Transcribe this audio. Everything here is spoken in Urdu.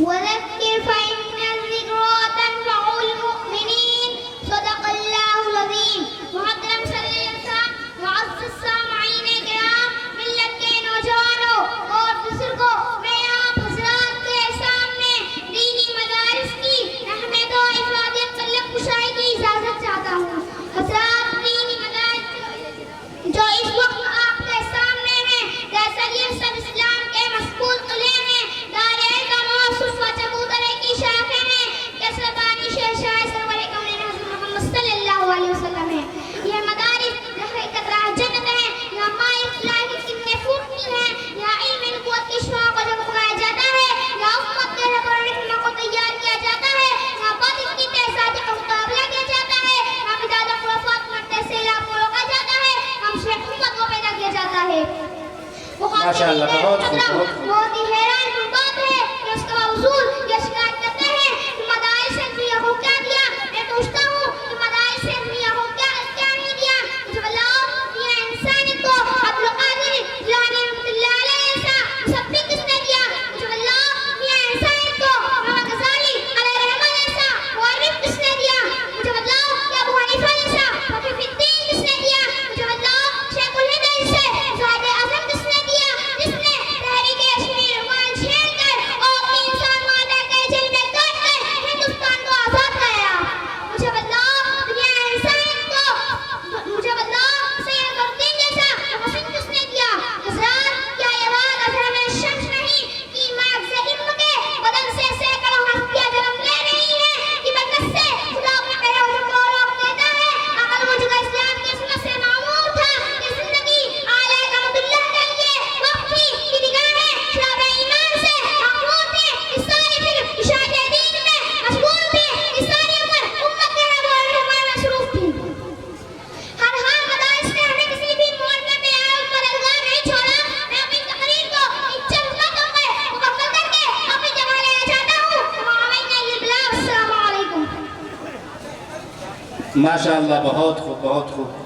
وذكر فإن الذكرى تنفع المؤمنين صدق الله العظیم. محترم صدر جلسہ، معزز سامعین کرام، ملت کے نوجوانوں اور بزرگوں، میں آپ حضرات کے سامنے دینی مدارس کی اہمیت و افادیت طلب کشائی کی اجازت چاہتا ہوں. حضرات، دینی مدارس جو اس وقت آپ کے سامنے ہیں، جیسا یہ سب اسلام کے مسکول قلعے ہیں، دائرے کا موصف و چبوترے کی شاخیں ہیں، کیسے بانی شہنشاہ سرور کون حضرت محمد صلی اللہ علیہ وسلم ہے. یہ مدارس حقیقت راہ جنت ہے. یہاں مائی فلاح کی کنیں پھوٹتی ہیں، یہاں علم نبوت کی شعاع کو جگمگایا جاتا ہے، یہاں امت کے رب اور رحمہ کو تیار کیا جاتا ہے، یہاں باطل کی تہذاب کا مقابلہ کیا جاتا ہے، یہاں بدعت و خرافات مرتے سیلاب کو روکا جاتا ہے، ہم شیخ امت کو پیدا کیا جاتا ہے. ماشاءاللہ، بہت خوب. بہت ہی حیران کن بات ہے کہ اس کے باوجود یہ شکایت کرتے ہیں کہ مدارس سے دنیا کو کیا دیا. میں پوچھتا ہوں کہ مدارس سے دنیا کو کیا نہیں دیا. مجھے بتاؤ، دیا انسانیت کو عبد القادر جیلانی رحمۃ اللہ علیہ جیسا مصدق کس نے دیا. مجھے بتاؤ، دیا انسانیت کو محمد غزالی علیہ رحمہ جیسا مورخ کس نے دیا. مجھے بتاؤ کہ ابو حنیفہ جیسا فقیہ الدین کس نے دیا. مجھے بتاؤ، شیخ الہند جیسے زاہد اعظم کس نے دیا، جس نے تحریک کشمیر روان چھیڑ کر اور 3 سال معاہدہ کے جیل میں کاٹ کر ہندوستان کو آزاد کرایا. مجھے بتاؤ، دنیا انسانیت کو مجھے بتاؤ سید الدین جیسا محسن کس نے دیا. حضرات، کیا یہ بات اثر میں شمس نہیں کہ مغز علم کے بدن سے سینکڑوں ہستیاں جنم لے رہی ہیں کہ برکت سے خدا اپنے پیروکاروں کو روک دیتا ہے. عمل وہ جگہ اسلام کی سنت سے معمور تھا کہ زندگی اعلیٰ رحمۃ اللہ کے لیے وقت تھی کہ نگاہیں شراب ایمان سے مغرور تھے، کہ ساری فکر اشاعت دین میں مشغول تھے، کہ ساری عمر امت کے رب اور رحمہ میں مصروف تھی. ہر حال مدارس نے ہمیں کسی بھی معاملے میں مددگار نہیں چھوڑا. میں اپنی تقریر کو ان چند باتوں پر مکمل کر کے اپنی جگہ لینا چاہتا ہوں. تمام السلام علیکم. ماشاءاللہ، بہت خوب، بہت خوب.